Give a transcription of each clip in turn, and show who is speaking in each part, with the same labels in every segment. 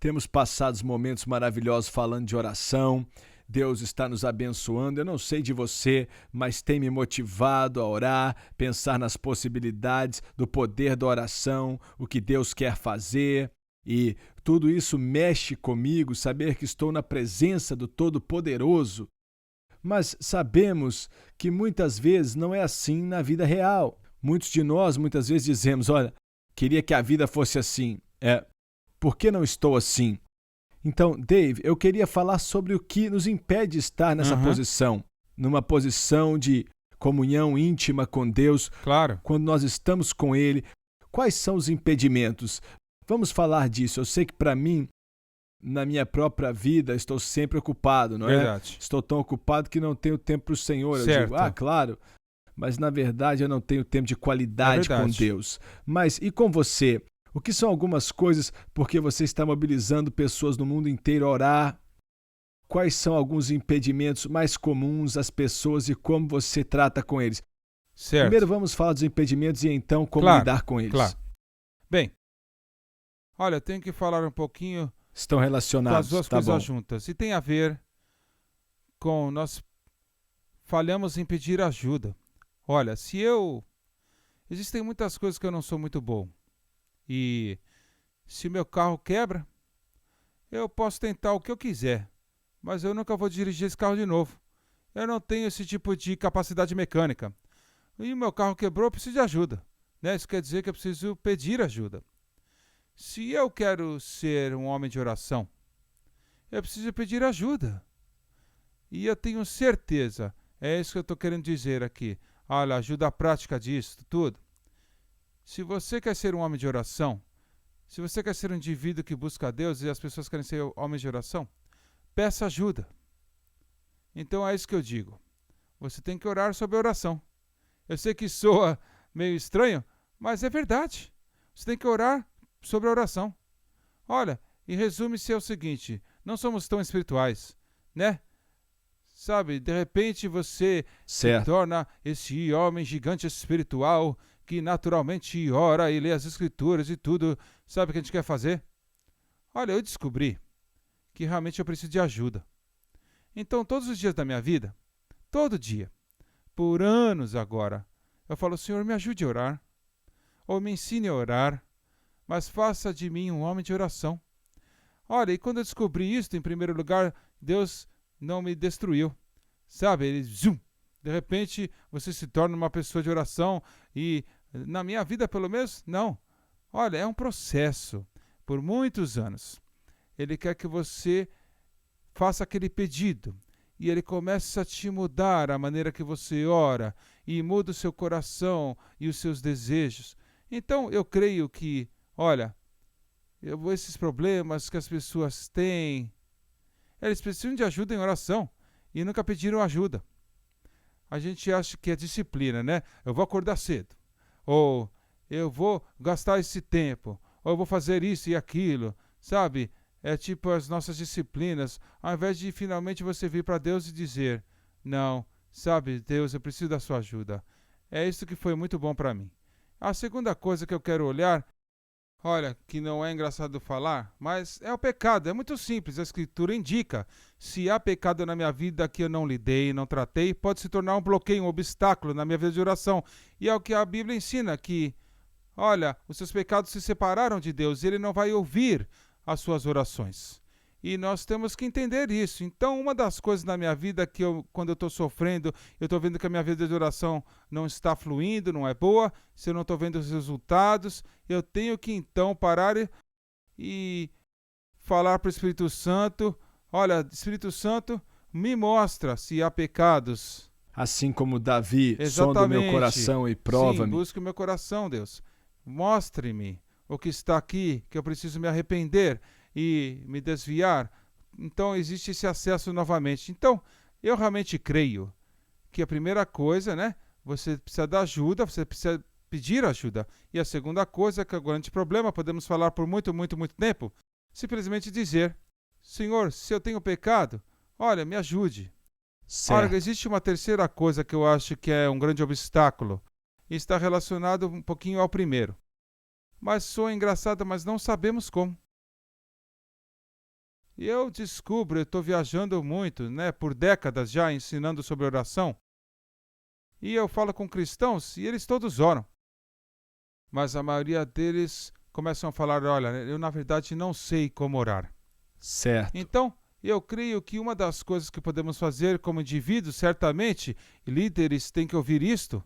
Speaker 1: Temos passado momentos maravilhosos falando de oração. Deus está nos abençoando. Eu não sei de você, mas tem me motivado a orar, pensar nas possibilidades do poder da oração, o que Deus quer fazer. E tudo isso mexe comigo, saber que estou na presença do Todo-Poderoso. Mas sabemos que muitas vezes não é assim na vida real. Muitos de nós muitas vezes dizemos: olha, queria que a vida fosse assim. Por que não estou assim? Então, Dave, eu queria falar sobre o que nos impede de estar nessa
Speaker 2: Aham,
Speaker 1: posição, numa posição de comunhão íntima com Deus,
Speaker 2: claro.
Speaker 1: quando nós estamos com Ele. Quais são os impedimentos? Vamos falar disso. Eu sei que para mim, na minha própria vida, estou sempre ocupado, não é?
Speaker 2: Verdade.
Speaker 1: Estou tão ocupado que não tenho tempo para o Senhor. Eu digo:
Speaker 2: Certo.
Speaker 1: claro, mas na verdade eu não tenho tempo de
Speaker 2: É
Speaker 1: qualidade com
Speaker 2: verdade.
Speaker 1: Deus. Mas e com você? O que são algumas coisas porque você está mobilizando pessoas no mundo inteiro a orar? Quais são alguns impedimentos mais comuns às pessoas e como você trata com eles? Primeiro
Speaker 2: Certo.
Speaker 1: vamos falar dos impedimentos e então como
Speaker 2: Claro,
Speaker 1: lidar com
Speaker 2: claro.
Speaker 1: eles.
Speaker 2: Bem, olha, eu tenho que falar um pouquinho
Speaker 1: Estão
Speaker 2: com as
Speaker 1: relacionados,
Speaker 2: duas
Speaker 1: tá
Speaker 2: coisas
Speaker 1: bom.
Speaker 2: juntas. E tem a ver com nós falhamos em pedir ajuda. Olha, se eu. Existem muitas coisas que eu não sou muito bom. E se meu carro quebra, eu posso tentar o que eu quiser. Mas eu nunca vou dirigir esse carro de novo. Eu não tenho esse tipo de capacidade mecânica. E o meu carro quebrou, eu preciso de ajuda. Né? Isso quer dizer que eu preciso pedir ajuda. Se eu quero ser um homem de oração, eu preciso pedir ajuda. E eu tenho certeza, é isso que eu estou querendo dizer aqui. Olha, ajuda prática disso, tudo. Se você quer ser um homem de oração, se você quer ser um indivíduo que busca a Deus e as pessoas querem ser homens de oração, peça ajuda. Então é isso que eu digo. Você tem que orar sobre a oração. Eu sei que soa meio estranho, mas é verdade. Você tem que orar sobre a oração. Olha, em resume-se é o seguinte: não somos tão espirituais, né? Sabe, de repente você se
Speaker 1: Certo.
Speaker 2: torna esse homem gigante espiritual que naturalmente ora e lê as escrituras e tudo. Sabe o que a gente quer fazer? Olha, eu descobri que realmente eu preciso de ajuda. Então, todos os dias da minha vida, todo dia, por anos agora, eu falo: Senhor, me ajude a orar, ou me ensine a orar, mas faça de mim um homem de oração. Olha, e quando eu descobri isso, em primeiro lugar, Deus não me destruiu. Sabe, ele, zoom, de repente você se torna uma pessoa de oração e na minha vida, pelo menos, não. Olha, é um processo por muitos anos. Ele quer que você faça aquele pedido e ele começa a te mudar a maneira que você ora e muda o seu coração e os seus desejos. Então, eu creio que, olha, esses problemas que as pessoas têm, eles precisam de ajuda em oração e nunca pediram ajuda. A gente acha que é disciplina, né? Eu vou acordar cedo, ou eu vou gastar esse tempo, ou eu vou fazer isso e aquilo, sabe? É tipo as nossas disciplinas, ao invés de finalmente você vir para Deus e dizer: não, sabe, Deus, eu preciso da sua ajuda. É isso que foi muito bom para mim. A segunda coisa que eu quero olhar, olha, que não é engraçado falar, mas é o pecado. É muito simples. A Escritura indica. Se há pecado na minha vida que eu não lidei, não tratei, pode se tornar um bloqueio, um obstáculo na minha vida de oração. E é o que a Bíblia ensina, que, olha, os seus pecados se separaram de Deus e Ele não vai ouvir as suas orações. E nós temos que entender isso. Então, uma das coisas na minha vida que quando eu estou sofrendo, eu estou vendo que a minha vida de oração não está fluindo, não é boa, se eu não estou vendo os resultados, eu tenho que então parar e falar para o Espírito Santo: olha, Espírito Santo, me mostra se há pecados.
Speaker 1: Assim como Davi, sonda o meu
Speaker 2: Exatamente.
Speaker 1: coração e
Speaker 2: Sim,
Speaker 1: prova-me.
Speaker 2: busque o meu coração, Deus. Mostre-me o que está aqui, que eu preciso me arrepender e me desviar. Então existe esse acesso novamente. Então, eu realmente creio que a primeira coisa, né? Você precisa da ajuda, você precisa pedir ajuda. E a segunda coisa, que é o grande problema, podemos falar por muito, muito, muito tempo, simplesmente dizer: Senhor, se eu tenho pecado, olha, me ajude. Ora,
Speaker 1: Certo.
Speaker 2: existe uma terceira coisa que eu acho que é um grande obstáculo, e está relacionado um pouquinho ao primeiro. Mas soa engraçado, mas não sabemos como. E eu descubro, eu estou viajando muito, né, por décadas já ensinando sobre oração. E eu falo com cristãos e eles todos oram. Mas a maioria deles começam a falar, olha, eu na verdade não sei como orar.
Speaker 1: Certo.
Speaker 2: Então, eu creio que uma das coisas que podemos fazer como indivíduos, certamente, e líderes têm que ouvir isto,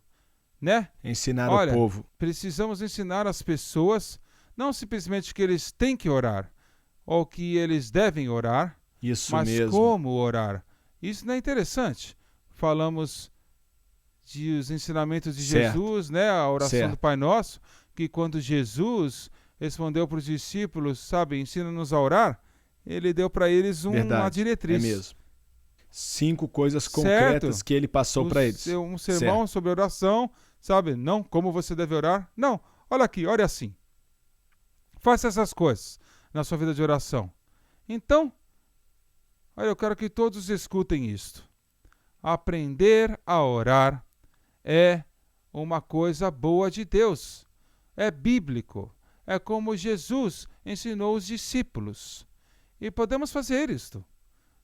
Speaker 2: né?
Speaker 1: Ensinar o
Speaker 2: Olha,
Speaker 1: povo.
Speaker 2: precisamos ensinar as pessoas, não simplesmente que eles têm que orar, ou que eles devem orar,
Speaker 1: Isso
Speaker 2: mas
Speaker 1: mesmo.
Speaker 2: como orar. Isso não é interessante. Falamos dos ensinamentos de
Speaker 1: Certo.
Speaker 2: Jesus, né? A oração
Speaker 1: Certo.
Speaker 2: do Pai Nosso, que quando Jesus respondeu para os discípulos, sabe, ensina-nos a orar, ele deu para eles uma
Speaker 1: Verdade.
Speaker 2: diretriz.
Speaker 1: É mesmo. 5 coisas
Speaker 2: Certo.
Speaker 1: concretas que ele passou para eles.
Speaker 2: Um sermão
Speaker 1: Certo.
Speaker 2: sobre oração, sabe? Não como você deve orar. Não, olha aqui, ore assim. Faça essas coisas na sua vida de oração. Então, olha, eu quero que todos escutem isto. Aprender a orar é uma coisa boa de Deus. É bíblico. É como Jesus ensinou os discípulos. E podemos fazer isto.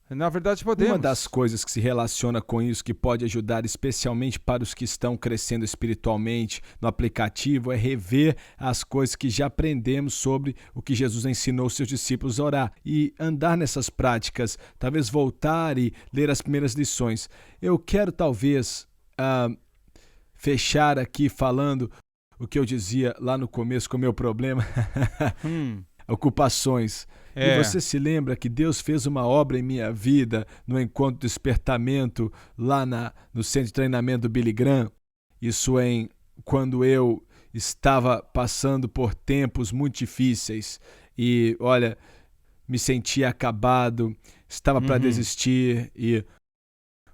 Speaker 2: Na verdade, podemos.
Speaker 1: Uma das coisas que se relaciona com isso, que pode ajudar especialmente para os que estão crescendo espiritualmente no aplicativo, é rever as coisas que já aprendemos sobre o que Jesus ensinou seus discípulos a orar e andar nessas práticas, talvez voltar e ler as primeiras lições. Eu quero talvez fechar aqui falando o que eu dizia lá no começo com o meu problema, ocupações. E você se lembra que Deus fez uma obra em minha vida no Encontro do Despertamento, lá no Centro de Treinamento do Billy Graham? Isso quando eu estava passando por tempos muito difíceis e, olha, me sentia acabado, estava para desistir e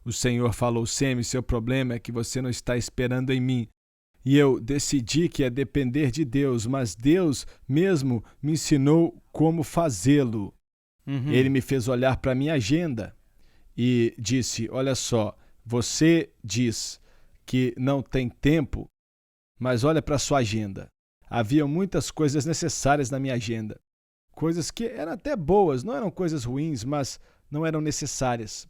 Speaker 1: o Senhor falou, Semi, seu problema é que você não está esperando em mim. E eu decidi que é depender de Deus, mas Deus mesmo me ensinou como fazê-lo. Ele me fez olhar para a minha agenda e disse, olha só, você diz que não tem tempo, mas olha para a sua agenda. Havia muitas coisas necessárias na minha agenda. Coisas que eram até boas, não eram coisas ruins, mas não eram necessárias.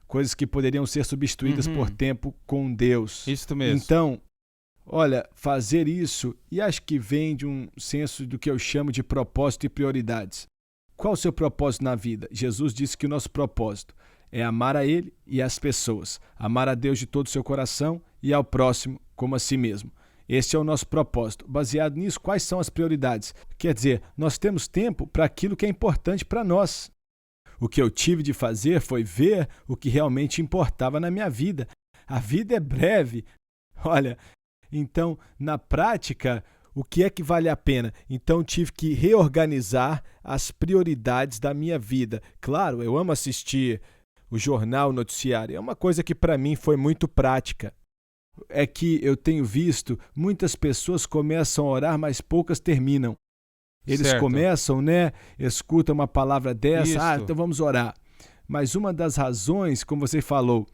Speaker 1: Coisas que poderiam ser substituídas por tempo com Deus.
Speaker 2: Isso mesmo.
Speaker 1: Então, olha, fazer isso, e acho que vem de um senso do que eu chamo de propósito e prioridades. Qual o seu propósito na vida? Jesus disse que o nosso propósito é amar a Ele e as pessoas, amar a Deus de todo o seu coração e ao próximo como a si mesmo. Esse é o nosso propósito. Baseado nisso, quais são as prioridades? Quer dizer, nós temos tempo para aquilo que é importante para nós. O que eu tive de fazer foi ver o que realmente importava na minha vida. A vida é breve. Olha, então, na prática, o que é que vale a pena? Então, tive que reorganizar as prioridades da minha vida. Claro, eu amo assistir o jornal, o noticiário. É uma coisa que para mim foi muito prática. É que eu tenho visto muitas pessoas começam a orar, mas poucas terminam. Eles começam, né? Escutam uma palavra dessa, então vamos orar. Mas uma das razões, como você falou,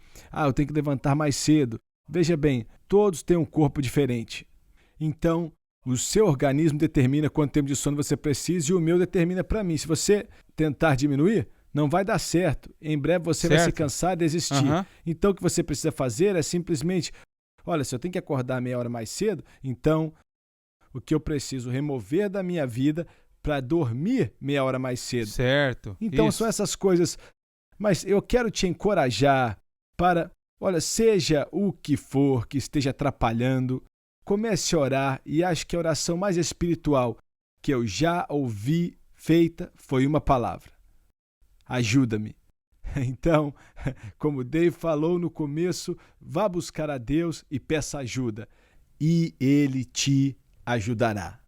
Speaker 1: eu tenho que levantar mais cedo. Veja bem, todos têm um corpo diferente. Então, o seu organismo determina quanto tempo de sono você precisa e o meu determina para mim. Se você tentar diminuir, não vai dar certo. Em breve você vai se cansar e desistir. Então, o que você precisa fazer é simplesmente, olha, se eu tenho que acordar meia hora mais cedo, então o que eu preciso remover da minha vida para dormir meia hora mais cedo.
Speaker 2: Certo.
Speaker 1: Então, são essas coisas. Mas eu quero te encorajar para... Olha, seja o que for que esteja atrapalhando, comece a orar e acho que a oração mais espiritual que eu já ouvi feita foi uma palavra. Ajuda-me. Então, como Dave falou no começo, vá buscar a Deus e peça ajuda. E Ele te ajudará.